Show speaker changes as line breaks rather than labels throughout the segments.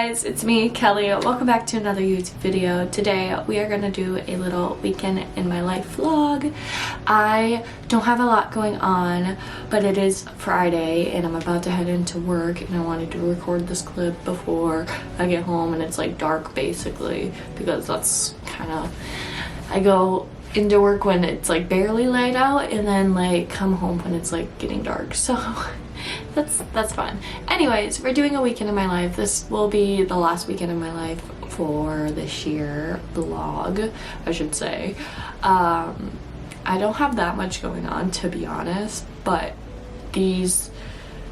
guys, it's me, Kelly. Welcome back to another YouTube video. Today we are gonna do a little weekend in my life vlog. I don't have a lot going on, but it is Friday and I'm about to head into work, and I wanted to record this clip before I get home and it's like dark basically, because that's kind of, I go into work when it's like barely light out and then like come home when it's like getting dark, so that's fun. Anyways, we're doing a weekend in my life. This will be the last weekend in my life for this year vlog, I should say. I don't have that much going on, to be honest, but these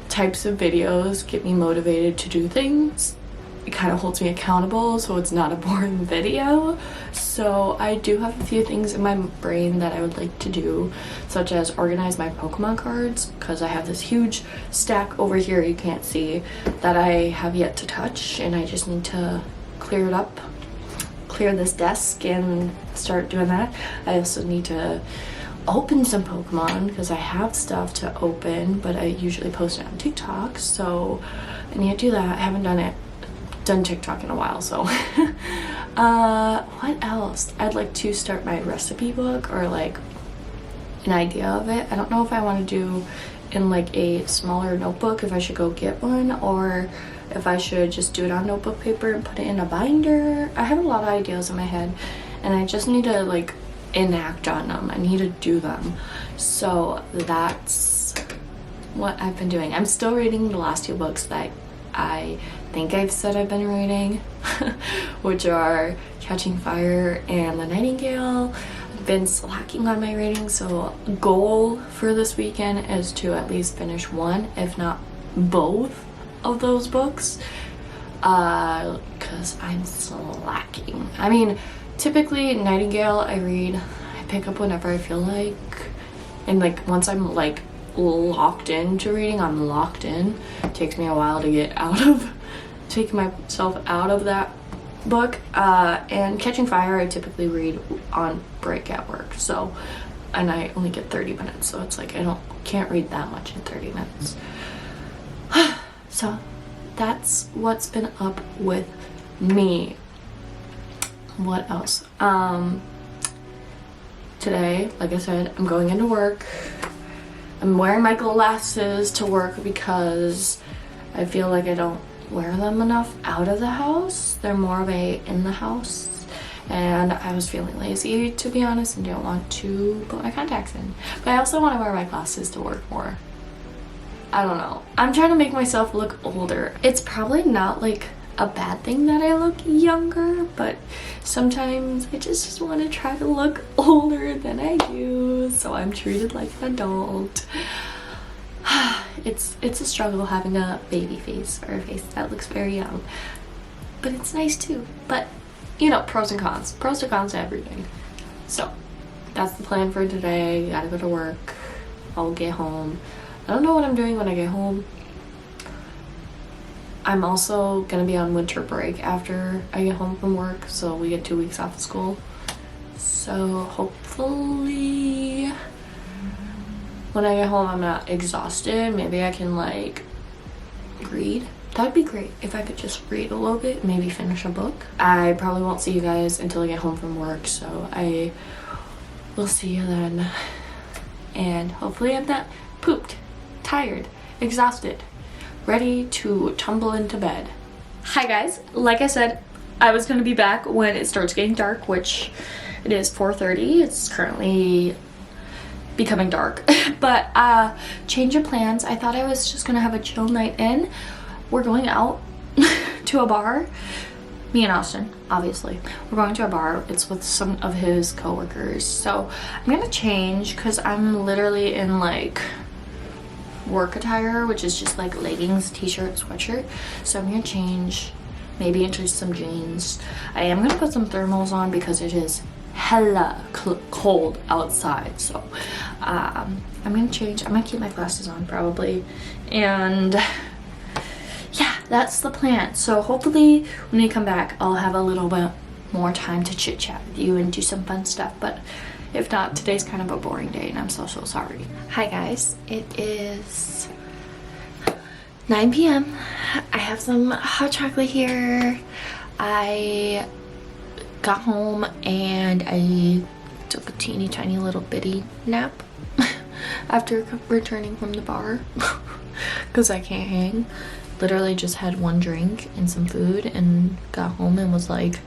types of videos get me motivated to do things. It kind of holds me accountable, so it's not a boring video. So I do have a few things in my brain that I would like to do, such as organize my Pokemon cards, because I have this huge stack over here you can't see that I have yet to touch, and I just need to clear it up, clear this desk and start doing that. I also need to open some Pokemon because I have stuff to open, but I usually post it on TikTok, so I need to do that. I haven't done TikTok in a while, so what else? I'd like to start my recipe book, or like an idea of it. I don't know if I want to do in like a smaller notebook, if I should go get one, or if I should just do it on notebook paper and put it in a binder. I have a lot of ideas in my head and I just need to like enact on them. I need to do them. So that's what I've been doing. I'm still reading the last two books that I think I've said I've been reading, which are Catching Fire and The Nightingale. I've been slacking on my reading, so goal for this weekend is to at least finish one, if not both of those books, because I'm slacking. I mean, typically Nightingale I pick up whenever I feel like, and like once I'm like locked into reading, I'm locked in. It takes me a while to get take myself out of that book. And Catching Fire I typically read on break at work, so, and I only get 30 minutes, so it's like I can't read that much in 30 minutes. So that's what's been up with me. What else? Today, like I said, I'm going into work. I'm wearing my glasses to work because I feel like I don't wear them enough out of the house. They're more of a in the house, and I was feeling lazy, to be honest, and didn't want to put my contacts in. But I also want to wear my glasses to work more. I don't know. I'm trying to make myself look older. It's probably not like a bad thing that I look younger, but sometimes I just want to try to look older than I do, so I'm treated like an adult. It's a struggle having a baby face, or a face that looks very young, but it's nice too. But you know, pros and cons to everything. So that's the plan for today. Gotta go to work. I'll get home. I don't know what I'm doing when I get home. I'm also gonna be on winter break after I get home from work, so we get 2 weeks off of school. So hopefully when I get home I'm not exhausted. Maybe I can like read. That'd be great if I could just read a little bit, maybe finish a book. I probably won't see you guys until I get home from work, so I will see you then. And hopefully I'm not pooped, tired, exhausted, ready to tumble into bed. Hi guys, like I said, I was gonna be back when it starts getting dark, which it is 4:30. It's currently becoming dark. But change of plans. I thought I was just gonna have a chill night in. We're going out to a bar. Me and Austin, obviously. We're going to a bar. It's with some of his coworkers. So I'm gonna change because I'm literally in like work attire, which is just like leggings, t-shirt, sweatshirt. So I'm gonna change, maybe into some jeans. I am gonna put some thermals on because it is hella cold outside. So I'm gonna change. I'm gonna keep my glasses on probably, and yeah, that's the plan. So hopefully when we come back I'll have a little bit more time to chit chat with you and do some fun stuff, but if not, today's kind of a boring day and I'm so sorry. Hi guys, it is 9 p.m. I have some hot chocolate here. I got home and I took a teeny tiny little bitty nap after returning from the bar because I can't hang. Literally just had one drink and some food and got home and was like,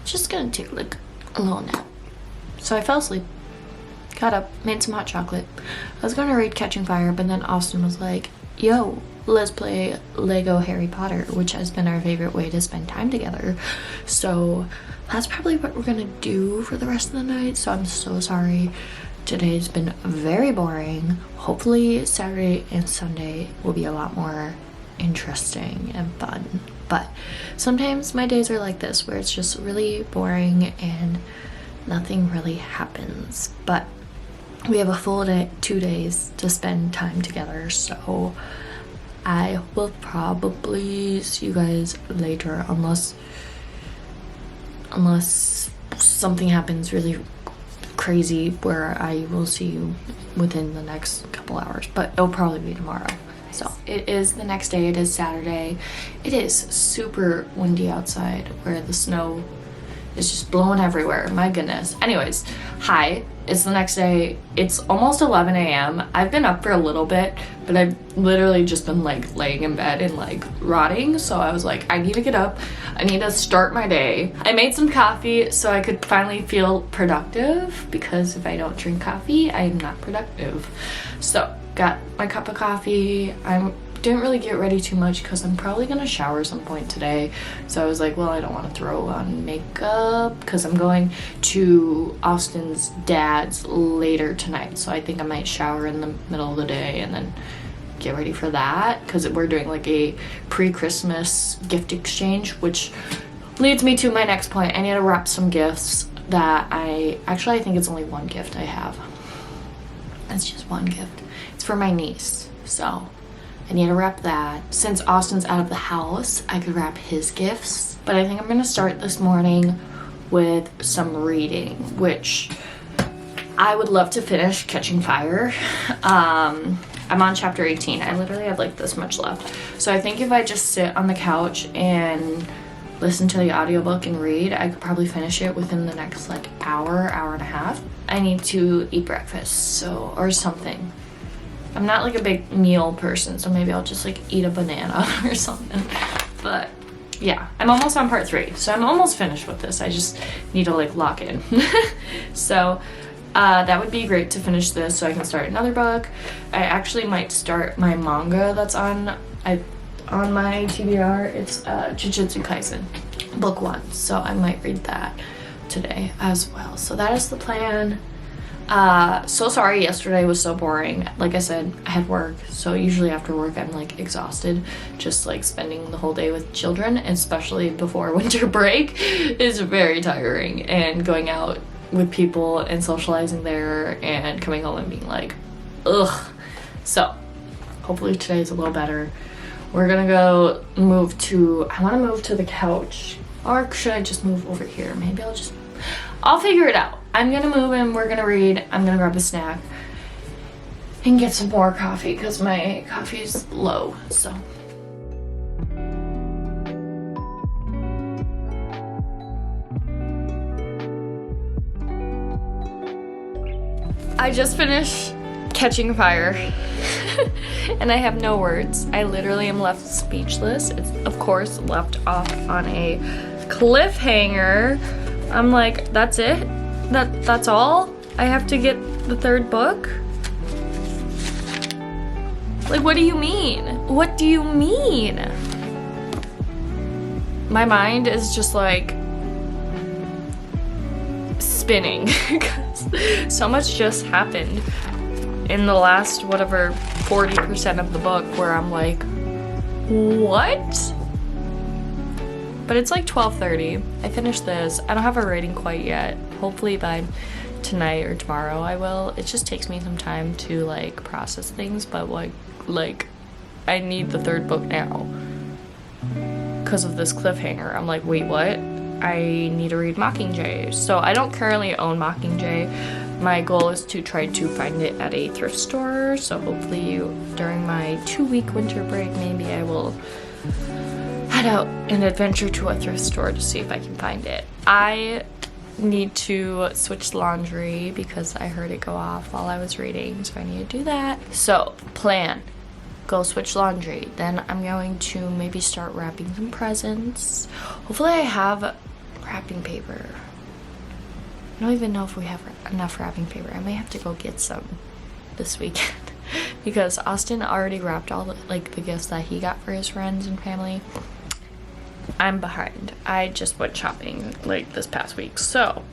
just gonna take like a little nap. So I fell asleep, got up, made some hot chocolate. I was gonna read Catching Fire, but then Austin was like, yo, let's play Lego Harry Potter, which has been our favorite way to spend time together. So that's probably what we're gonna do for the rest of the night. So I'm so sorry. Today's been very boring. Hopefully Saturday and Sunday will be a lot more interesting and fun. But sometimes my days are like this, where it's just really boring and nothing really happens. But we have a full day, 2 days to spend time together, so I will probably see you guys later, unless something happens really crazy where I will see you within the next couple hours, but it'll probably be tomorrow. So it is the next day. It is Saturday. It is super windy outside, where the snow is just blowing everywhere. My goodness. Anyways, hi. It's the next day. It's almost 11 a.m. I've been up for a little bit, but I've literally just been like laying in bed and like rotting. So I was like, I need to get up. I need to start my day. I made some coffee so I could finally feel productive, because if I don't drink coffee, I am not productive. So got my cup of coffee. I didn't really get ready too much because I'm probably gonna shower some point today. So I was like, well, I don't want to throw on makeup because I'm going to Austin's dad's later tonight. So I think I might shower in the middle of the day and then get ready for that, because we're doing like a pre-Christmas gift exchange, which leads me to my next point. I need to wrap some gifts that I think it's only one gift I have. It's just one gift. It's for my niece. So I need to wrap that. Since Austin's out of the house, I could wrap his gifts. But I think I'm gonna start this morning with some reading, which I would love to finish Catching Fire. I'm on chapter 18. I literally have like this much left. So I think if I just sit on the couch and listen to the audiobook and read, I could probably finish it within the next like hour and a half. I need to eat breakfast, or something. I'm not like a big meal person, so maybe I'll just like eat a banana or something. But yeah, I'm almost on part 3, so I'm almost finished with this. I just need to like lock in. So that would be great to finish this so I can start another book. I actually might start my manga that's on my TBR. It's Jujutsu Kaisen book 1, so I might read that today as well. So that is the plan. So sorry yesterday was so boring. Like I said, I had work, so usually after work I'm like exhausted. Just like spending the whole day with children, especially before winter break, is very tiring, and going out with people and socializing there and coming home and being like, ugh. So hopefully today's a little better. We're gonna go I want to move to the couch, or should I just move over here? Maybe I'll figure it out. I'm gonna move and we're gonna read. I'm gonna grab a snack and get some more coffee because my coffee's low, so. I just finished Catching Fire and I have no words. I literally am left speechless. It's of course left off on a cliffhanger. I'm like, that's it? That's all? I have to get the 3rd book? Like, what do you mean? What do you mean? My mind is just like spinning because so much just happened in the last 40% of the book where I'm like, what? But it's like 12:30. I finished this. I don't have a rating quite yet. Hopefully by tonight or tomorrow I will. It just takes me some time to like process things, but like I need the 3rd book now because of this cliffhanger. I'm like, wait, what? I need to read Mockingjay. So I don't currently own Mockingjay, my goal is to try to find it at a thrift store. So hopefully during my 2-week winter break, maybe I will head out and adventure to a thrift store to see if I can find it. I need to switch laundry because I heard it go off while I was reading, so I need to do that. So plan, go switch laundry, then I'm going to maybe start wrapping some presents. Hopefully I have wrapping paper. I don't even know if we have enough wrapping paper. I may have to go get some this weekend because Austin already wrapped all the gifts that he got for his friends and family. I'm behind. I just went shopping this past week, so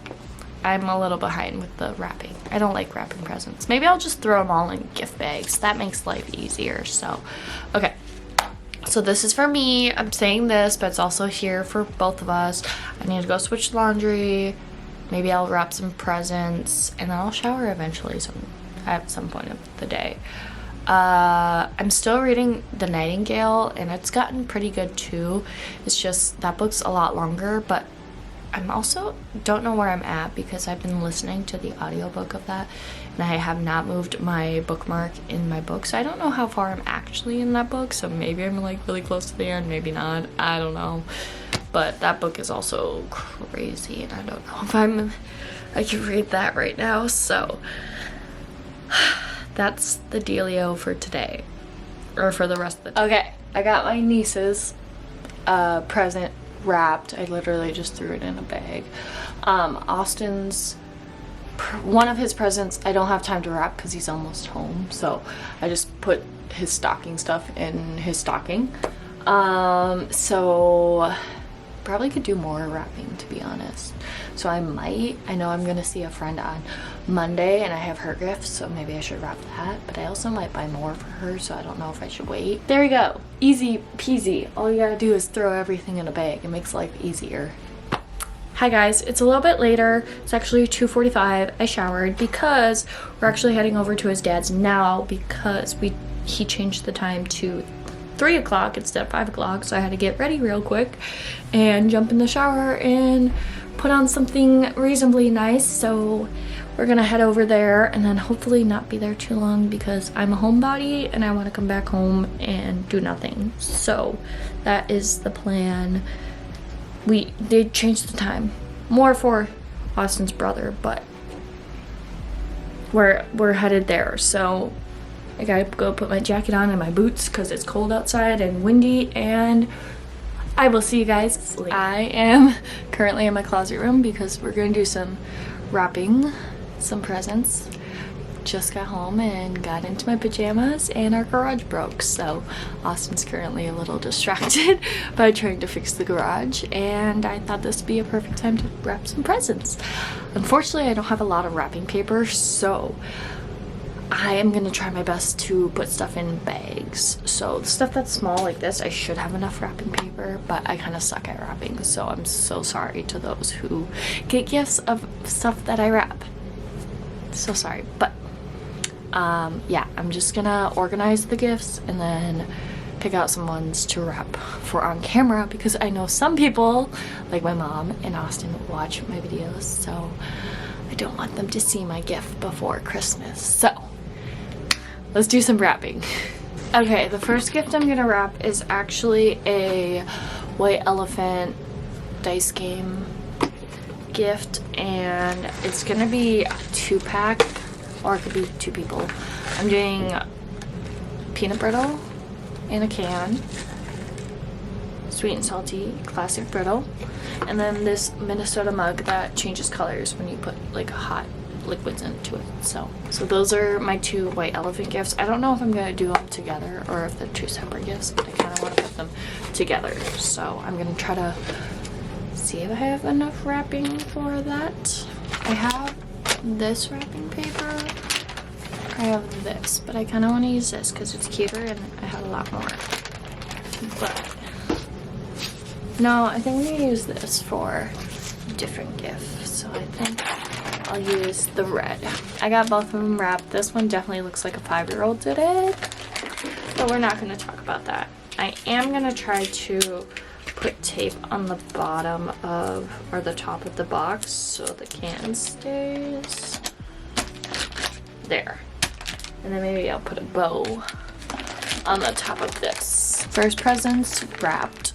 I'm a little behind with the wrapping. I don't like wrapping presents. Maybe I'll just throw them all in gift bags. That makes life easier. So, okay. So this is for me. I'm saying this, but it's also here for both of us. I need to go switch laundry. Maybe I'll wrap some presents, and then I'll shower eventually at some point of the day. I'm still reading The Nightingale, and it's gotten pretty good too. It's just that book's a lot longer, but I'm also don't know where I'm at because I've been listening to the audiobook of that, and I have not moved my bookmark in my book, so I don't know how far I'm actually in that book. So maybe I'm really close to the end, maybe not, I don't know. But that book is also crazy, and I don't know if I can read that right now. So that's the dealio for today, or for the rest of the day. Okay, I got my niece's present wrapped. I literally just threw it in a bag. Austin's one of his presents I don't have time to wrap because he's almost home, so I just put his stocking stuff in his stocking. So probably could do more wrapping, to be honest. So I know I'm gonna see a friend on Monday and I have her gifts, so maybe I should wrap that, but I also might buy more for her, so I don't know if I should wait. There we go, easy peasy. All you gotta do is throw everything in a bag. It makes life easier. Hi guys, it's a little bit later. It's actually 2:45. I showered because we're actually heading over to his dad's now because he changed the time to 3 o'clock instead of 5 o'clock, so I had to get ready real quick and jump in the shower and put on something reasonably nice. So we're gonna head over there and then hopefully not be there too long because I'm a homebody and I want to come back home and do nothing. So that is the plan. We did change the time more for Austin's brother, but we're headed there. So I gotta go put my jacket on and my boots because it's cold outside and windy, and I will see you guys later. I am currently in my closet room because we're gonna do some wrapping, some presents. Just got home and got into my pajamas and our garage broke, so Austin's currently a little distracted by trying to fix the garage, and I thought this would be a perfect time to wrap some presents. Unfortunately, I don't have a lot of wrapping paper, so I am gonna try my best to put stuff in bags. So the stuff that's small like this, I should have enough wrapping paper, but I kind of suck at wrapping, so I'm so sorry to those who get gifts of stuff that I wrap. So sorry, but yeah, I'm just gonna organize the gifts and then pick out some ones to wrap for on camera because I know some people, like my mom and Austin, watch my videos, so I don't want them to see my gift before Christmas. So let's do some wrapping. Okay, the first gift I'm gonna wrap is actually a White Elephant dice game gift, and it's gonna be a 2-pack, or it could be 2 people. I'm doing peanut brittle in a can, sweet and salty classic brittle, and then this Minnesota mug that changes colors when you put like hot liquids into it. So those are my 2 White Elephant gifts. I don't know if I'm gonna do them together or if they're 2 separate gifts, but I kind of want to put them together. So I'm gonna try to see if I have enough wrapping for that. I have this wrapping paper. I have this, but I kind of want to use this because it's cuter and I have a lot more. But no, I think I'm going to use this for different gifts. So I think I'll use the red. I got both of them wrapped. This one definitely looks like a 5-year-old did it, but we're not going to talk about that. I am going to try to put tape on the bottom of, or the top of the box so the can stays. There. And then maybe I'll put a bow on the top of this. First present's wrapped.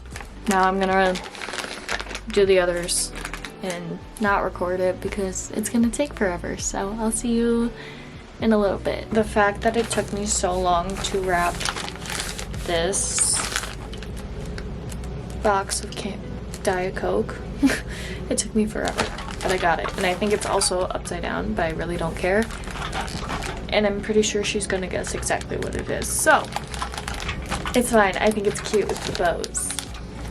Now I'm gonna do the others and not record it because it's gonna take forever. So I'll see you in a little bit. The fact that it took me so long to wrap this box of Diet Coke, it took me forever, but I got it. And I think it's also upside down, but I really don't care. And I'm pretty sure she's gonna guess exactly what it is. So, it's fine. I think it's cute with the bows.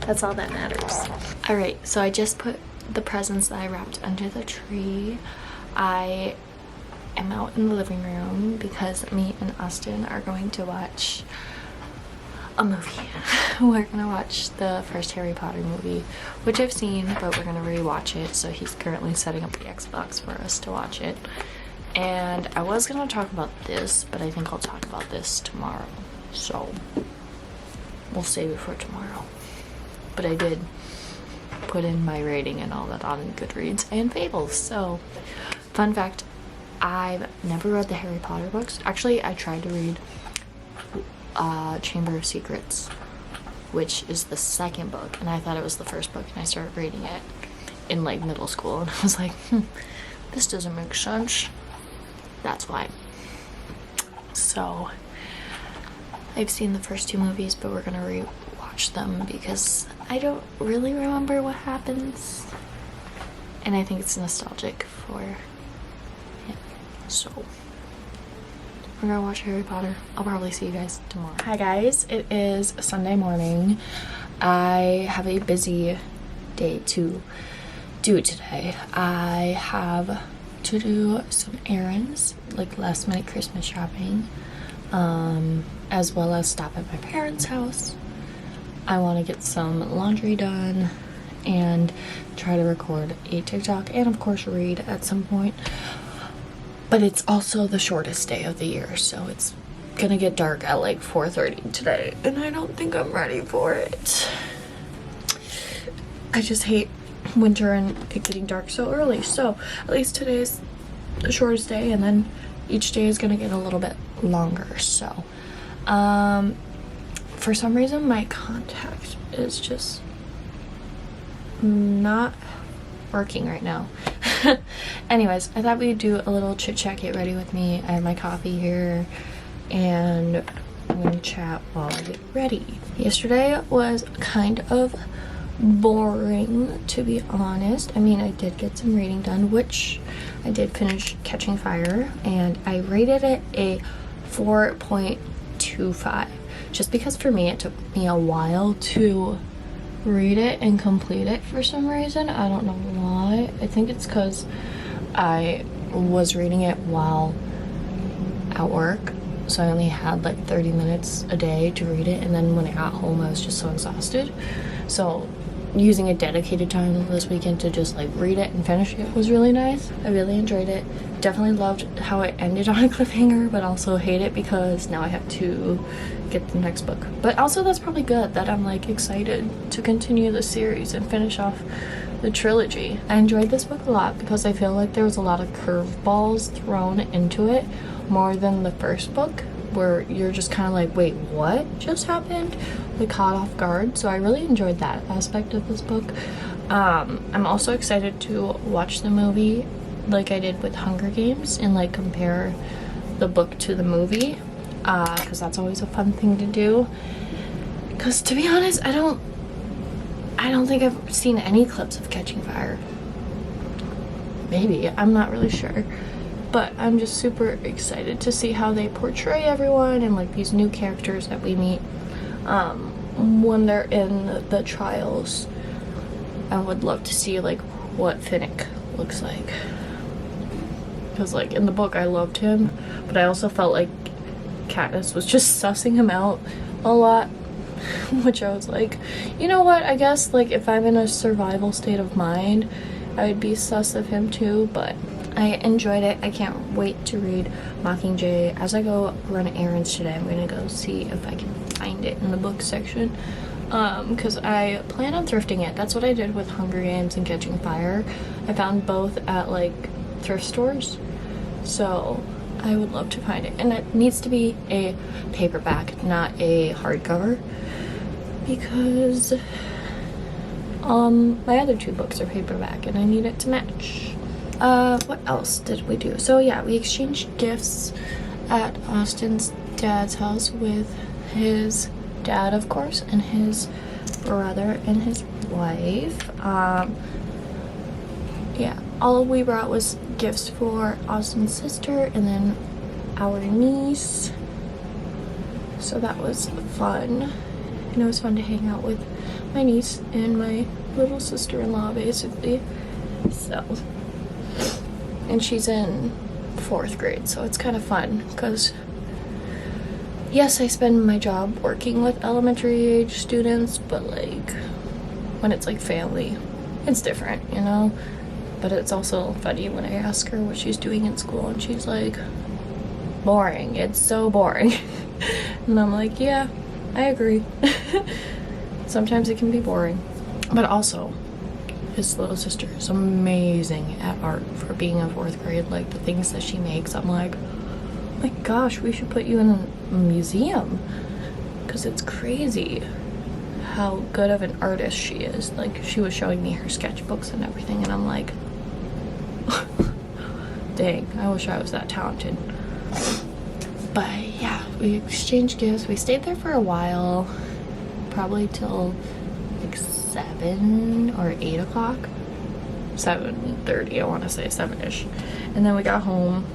That's all that matters. Alright, so I just put the presents that I wrapped under the tree. I am out in the living room because me and Austin are going to watch a movie. We're gonna watch the first Harry Potter movie, which I've seen, but we're gonna rewatch it. So he's currently setting up the Xbox for us to watch it. And I was gonna talk about this, but I think I'll talk about this tomorrow. So we'll save it for tomorrow. But I did put in my rating and all that on Goodreads and Fables. So, fun fact, I've never read the Harry Potter books. Actually, I tried to read Chamber of Secrets, which is the second book, and I thought it was the first book, and I started reading it in like middle school, and I was like, this doesn't make sense. That's why. So, I've seen the first two movies, but we're gonna rewatch them because I don't really remember what happens, and I think it's nostalgic for him. So, we're gonna watch Harry Potter. I'll probably see you guys tomorrow. Hi guys, it is Sunday morning. I have a busy day to do today. I have to do some errands, like last minute Christmas shopping, as well as stop at my parents' house. I want to get some laundry done and try to record a TikTok and of course read at some point. But it's also the shortest day of the year, so it's gonna get dark at like 4:30 today, and I don't think I'm ready for it. I just hate winter and it getting dark so early, so at least today's the shortest day, and then each day is gonna get a little bit longer. So for some reason my contact is just not working right now. Anyways, I thought we'd do a little chit chat, get ready with me. I have my coffee here and I'm gonna chat while I get ready. Yesterday was kind of boring, to be honest. I mean, I did get some reading done, which I did finish Catching Fire, and I rated it a 4.25 just because for me it took me a while to read it and complete it for some reason. I don't know why. I think it's because I was reading it while at work, so I only had like 30 minutes a day to read it, and then when I got home I was just so exhausted. So using a dedicated time this weekend to just like read it and finish it was really nice. I really enjoyed it. Definitely loved how it ended on a cliffhanger, but also hate it because now I have to get the next book. But also that's probably good that I'm like excited to continue the series and finish off the trilogy. I enjoyed this book a lot because I feel like there was a lot of curveballs thrown into it more than the first book, where you're just kind of like, wait, what just happened? Like caught off guard. So I really enjoyed that aspect of this book. I'm also excited to watch the movie like I did with Hunger Games and like compare the book to the movie, because that's always a fun thing to do. Because to be honest, I don't think I've seen any clips of Catching Fire. Maybe, I'm not really sure. But I'm just super excited to see how they portray everyone and like these new characters that we meet when they're in the trials. I would love to see like what Finnick looks like, because like in the book I loved him, but I also felt like Katniss was just sussing him out a lot, which I was like, you know what, I guess like if I'm in a survival state of mind I would be sus of him too. But I enjoyed it. I can't wait to read Mockingjay. As I go run errands today, I'm gonna go see if I can find it in the book section, because I plan on thrifting it. That's what I did with Hunger Games and Catching Fire. I found both at like thrift stores, so I would love to find it. And it needs to be a paperback, not a hardcover, because my other 2 books are paperback and I need it to match. What else did we do? So yeah, we exchanged gifts at Austin's dad's house with his dad, of course, and his brother and his wife. Yeah, all we brought was gifts for Austin's sister and then our niece. So that was fun. And it was fun to hang out with my niece and my little sister-in-law, basically. So, and she's in 4th grade, so it's kind of fun because, yes, I spend my job working with elementary age students, but like when it's like family, it's different, you know? But it's also funny when I ask her what she's doing in school and she's like, boring, it's so boring. And I'm like, yeah, I agree. Sometimes it can be boring. But also, his little sister is amazing at art for being in 4th grade. Like the things that she makes, I'm like, oh my gosh, we should put you in a museum, because it's crazy how good of an artist she is. Like, she was showing me her sketchbooks and everything, and I'm like, dang, I wish I was that talented. But yeah, we exchanged gifts. We stayed there for a while, probably till like 7 or 8 o'clock. 7:30, I want to say 7-ish. And then we got home,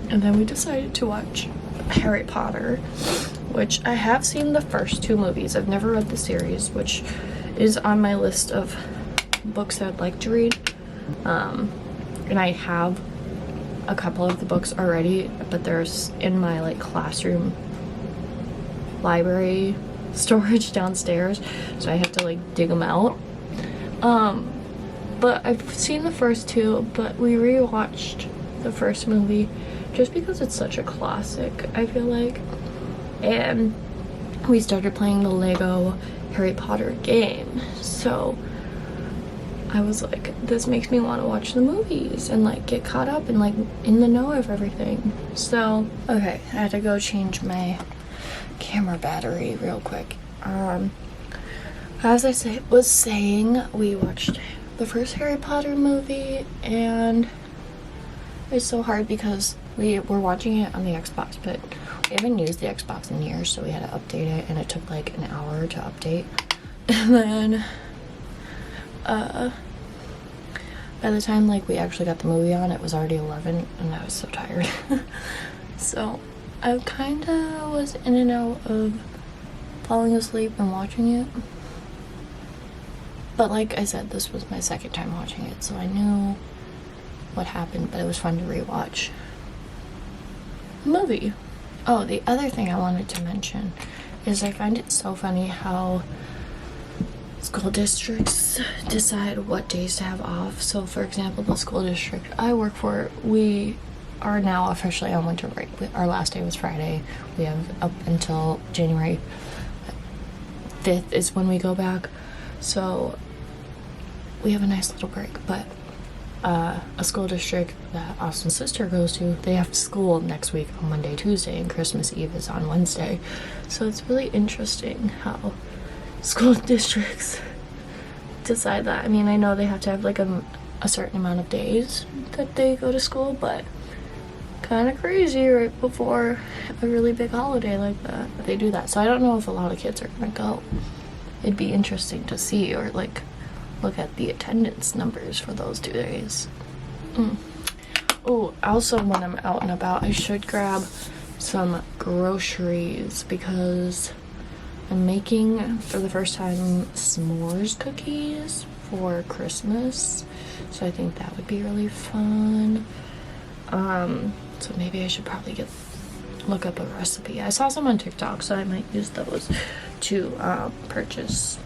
and then we decided to watch Harry Potter, which I have seen the first 2 movies. I've never read the series, which is on my list of books I'd like to read. And I have a couple of the books already, but there's in my like classroom library storage downstairs, so I have to like dig them out. But I've seen the first 2, but we rewatched the first movie just because it's such a classic, I feel like. And we started playing the Lego Harry Potter game, so I was like, this makes me want to watch the movies and like get caught up and like in the know of everything. So okay, I had to go change my camera battery real quick. As I was saying, we watched the first Harry Potter movie, and it's so hard because we were watching it on the Xbox, but we haven't used the Xbox in years, so we had to update it, and it took like an hour to update. And then by the time like we actually got the movie on, it was already 11, and I was so tired. So I kind of was in and out of falling asleep and watching it. But like I said, this was my second time watching it, so I knew what happened, but it was fun to rewatch the movie. Oh, the other thing I wanted to mention is I find it so funny how school districts decide what days to have off. So for example, the school district I work for, we are now officially on winter break. Our last day was Friday. We have up until January 5th is when we go back. So we have a nice little break, but a school district that Austin's sister goes to, they have school next week on Monday, Tuesday, and Christmas Eve is on Wednesday. So it's really interesting how school districts decide that. I mean, I know they have to have like a certain amount of days that they go to school, but kind of crazy right before a really big holiday like that they do that. So I don't know if a lot of kids are gonna go. It'd be interesting to see, or like look at the attendance numbers for those 2 days. Oh, also when I'm out and about, I should grab some groceries because I'm making for the first time s'mores cookies for Christmas, so I think that would be really fun. So maybe I should probably look up a recipe. I saw some on TikTok, so I might use those to purchase,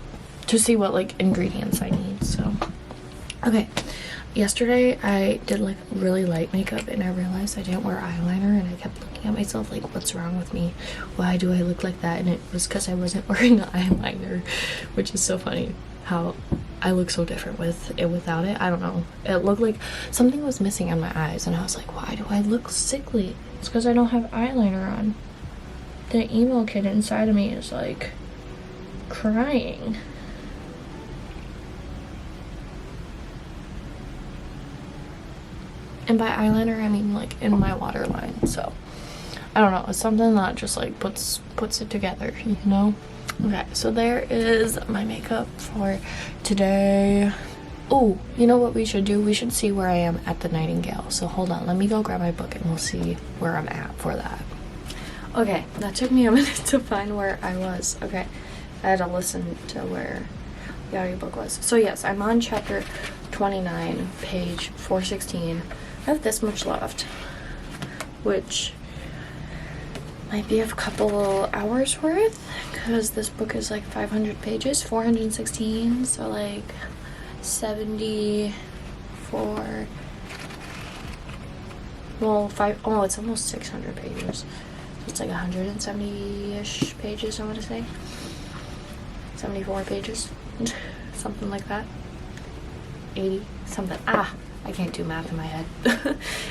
to see what like ingredients I need. So okay, yesterday I did like really light makeup, and I realized I didn't wear eyeliner, and I kept looking at myself like, what's wrong with me? Why do I look like that? And it was because I wasn't wearing eyeliner, which is so funny how I look so different with it without it. I don't know, it looked like something was missing on my eyes, and I was like, why do I look sickly? It's because I don't have eyeliner on. The emo kid inside of me is like crying. And by eyeliner, I mean like in my waterline. So I don't know. It's something that just like puts it together, you know? Okay, so there is my makeup for today. Oh, you know what we should do? We should see where I am at the Nightingale. So hold on, let me go grab my book and we'll see where I'm at for that. Okay, that took me a minute to find where I was. Okay, I had to listen to where the audiobook was. So yes, I'm on chapter 29, page 416. I have this much left, which might be a couple hours worth, because this book is like 500 pages, 416, so like 74, well, it's almost 600 pages. It's like 170-ish pages, I want to say. 74 pages, something like that. 80, something. I can't do math in my head,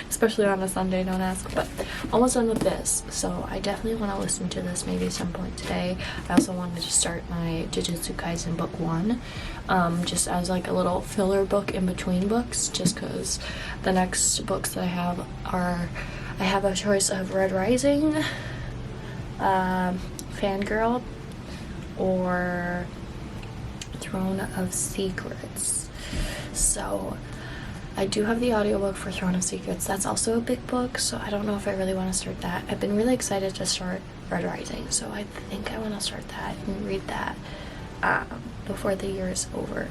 especially on a Sunday, don't ask. But almost done with this, so I definitely want to listen to this maybe some point today. I also wanted to start my Jujutsu Kaisen book 1, just as like a little filler book in between books, just because the next books that I have are, I have a choice of Red Rising, Fangirl, or Throne of Secrets. So I do have the audiobook for Throne of Secrets. That's also a big book, so I don't know if I really want to start that. I've been really excited to start Red Rising, so I think I want to start that and read that before the year is over,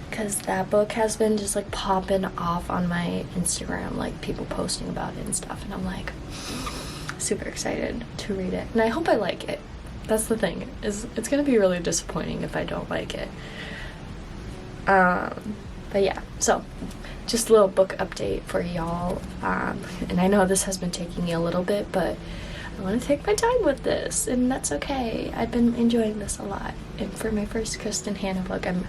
because that book has been just like popping off on my Instagram, like people posting about it and stuff, and I'm like super excited to read it, and I hope I like it. That's the thing, is it's gonna be really disappointing if I don't like it. But yeah, so just a little book update for y'all, and I know this has been taking me a little bit, but I want to take my time with this, and that's okay. I've been enjoying this a lot, and for my first Kristen Hanna book, I'm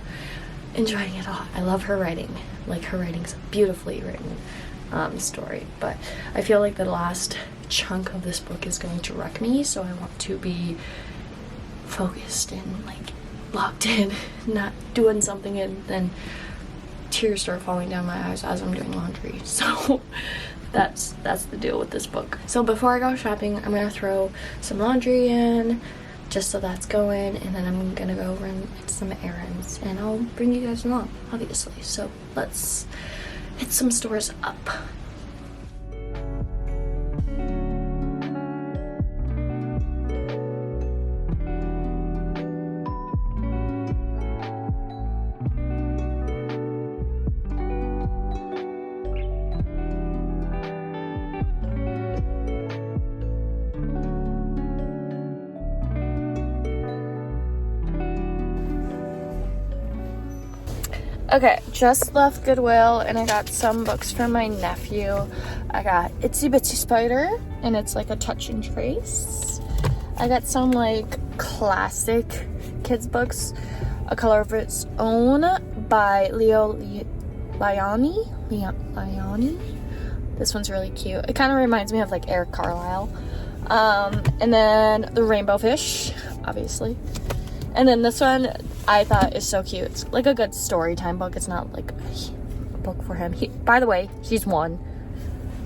enjoying it a lot. I love her writing. Like, her writing's a beautifully written story, but I feel like the last chunk of this book is going to wreck me, so I want to be focused and like locked in, not doing something and then tears start falling down my eyes as I'm doing laundry. So that's the deal with this book. So before I go shopping, I'm gonna throw some laundry in, just so that's going, and then I'm gonna go run some errands, and I'll bring you guys along, obviously. So let's hit some stores up. Okay, just left Goodwill, and I got some books for my nephew. I got Itsy Bitsy Spider, and it's like a touch and trace. I got some like classic kids books, A Color of Its Own by Leo Lionni. This one's really cute. It kind of reminds me of like Eric Carlisle. And then The Rainbow Fish, obviously. And then this one I thought is so cute. It's like a good story time book. It's not like a book for him. By the way, he's 1.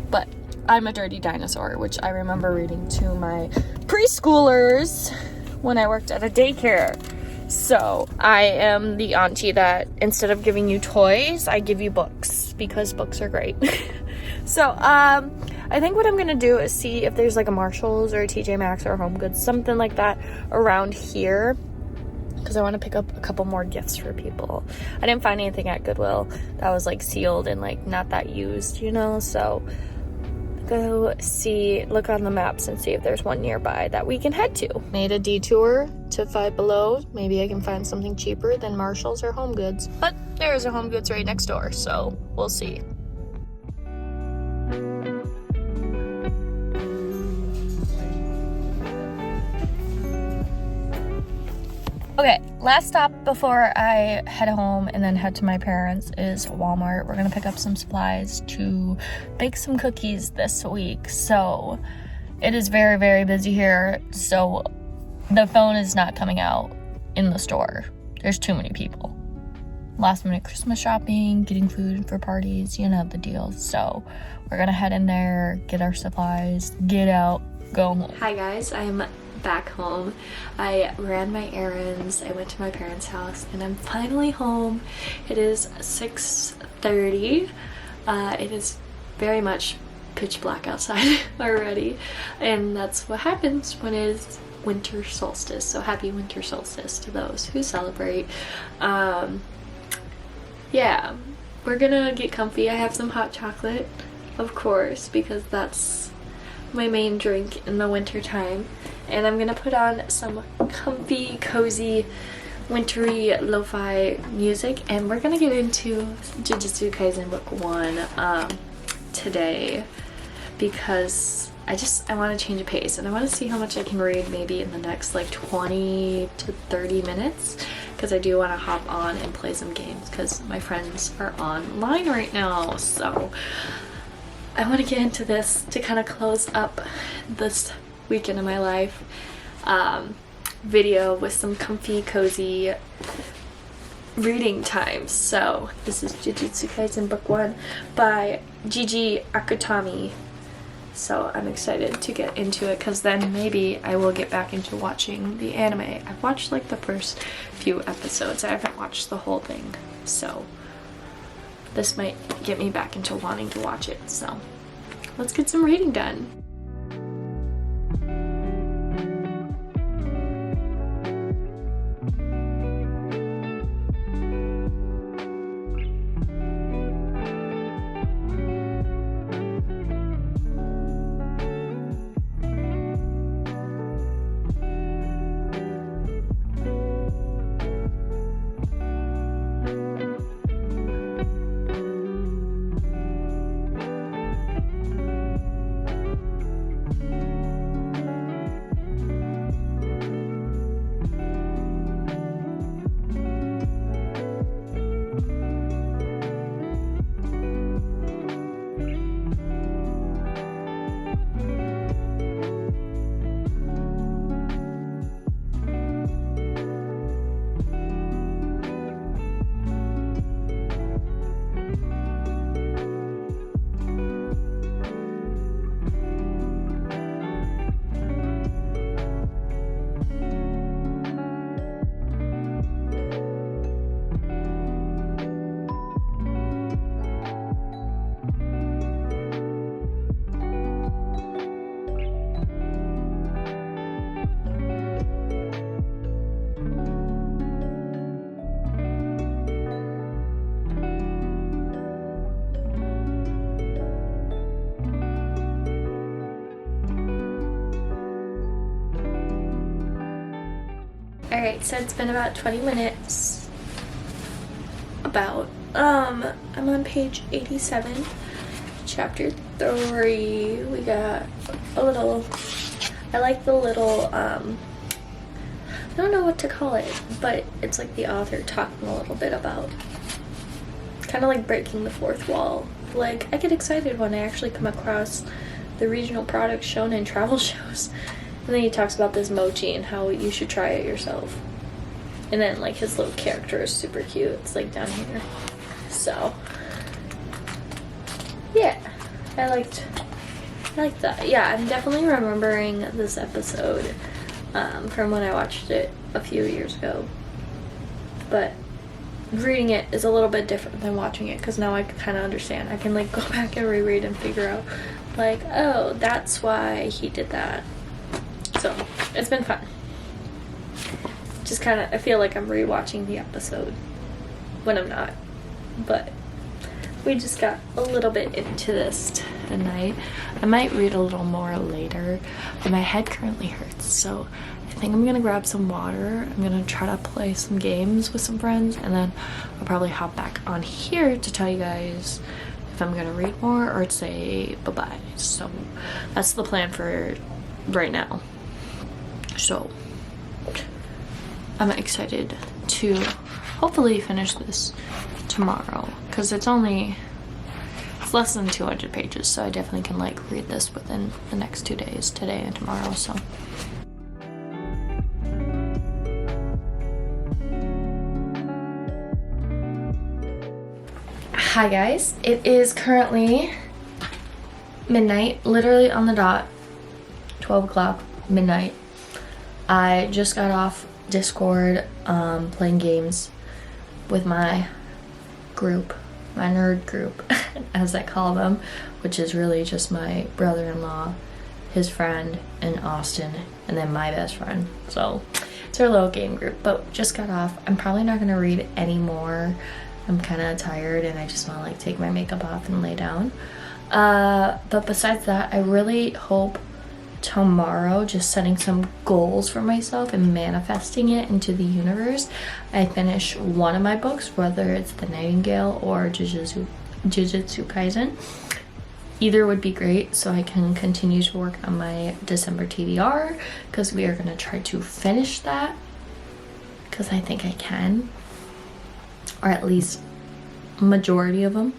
But I'm a Dirty Dinosaur, which I remember reading to my preschoolers when I worked at a daycare. So I am the auntie that instead of giving you toys, I give you books, because books are great. So I think what I'm gonna do is see if there's like a Marshalls or a TJ Maxx or a Home Goods, something like that around here, because I want to pick up a couple more gifts for people. I didn't find anything at Goodwill that was like sealed and like not that used, you know, so go see, look on the maps and see if there's one nearby that we can head to. Made a detour to Five Below. Maybe I can find something cheaper than Marshalls or Home Goods, but there is a Home Goods right next door, so we'll see. Okay, last stop before I head home and then head to my parents is Walmart. We're gonna pick up some supplies to bake some cookies this week. So it is very, very busy here. So the phone is not coming out in the store. There's too many people. Last minute Christmas shopping, getting food for parties, you know the deal. So we're gonna head in there, get our supplies, get out, go home. Hi guys, I'm back home. I ran my errands, I went to my parents' house, and I'm finally home. It is 6:30. It is very much pitch black outside already, and that's what happens when it is winter solstice. So happy winter solstice to those who celebrate. Yeah, we're gonna get comfy. I have some hot chocolate, of course, because that's my main drink in the winter time. And I'm gonna put on some comfy, cozy, wintry lo-fi music, and we're gonna get into Jujutsu Kaisen Book 1 today, because I want to change a pace, and I want to see how much I can read maybe in the next like 20 to 30 minutes, because I do want to hop on and play some games because my friends are online right now. So I want to get into this to kind of close up this weekend of my life video with some comfy, cozy reading time. So this is Jujutsu Kaisen Book 1 by Gigi Akutami. So I'm excited to get into it, because then maybe I will get back into watching the anime. I've watched like the first few episodes. I haven't watched the whole thing. So this might get me back into wanting to watch it. So let's get some reading done. Alright, so it's been about 20 minutes. I'm on page 87, chapter 3. We got a little, I like the little, I don't know what to call it, but it's like the author talking a little bit about kind of like breaking the fourth wall. Like, I get excited when I actually come across the regional products shown in travel shows. And then he talks about this mochi and how you should try it yourself. And then like his little character is super cute. It's like down here. So yeah, I liked that. Yeah, I'm definitely remembering this episode from when I watched it a few years ago. But reading it is a little bit different than watching it, because now I can kind of understand. I can like go back and reread and figure out like, oh, that's why he did that. So it's been fun. Just kind of, I feel like I'm rewatching the episode when I'm not. But we just got a little bit into this tonight. I might read a little more later, but my head currently hurts. So I think I'm gonna grab some water. I'm gonna try to play some games with some friends, and then I'll probably hop back on here to tell you guys if I'm gonna read more or say bye-bye. So that's the plan for right now. So I'm excited to hopefully finish this tomorrow, because it's less than 200 pages, so I definitely can like read this within the next 2 days, today and tomorrow. So hi guys, it is currently midnight, literally on the dot, 12 o'clock midnight. I just got off Discord playing games with my group, my nerd group as I call them, which is really just my brother-in-law, his friend, and Austin, and then my best friend. So it's our little game group, but just got off. I'm probably not gonna read anymore. I'm kind of tired and I just want to like take my makeup off and lay down. But besides that, I really hope tomorrow, just setting some goals for myself and manifesting it into the universe, I finish one of my books, whether it's The Nightingale or Jujutsu Kaisen. Either would be great, so I can continue to work on my December TBR, because we are going to try to finish that, because I think I can, or at least majority of them.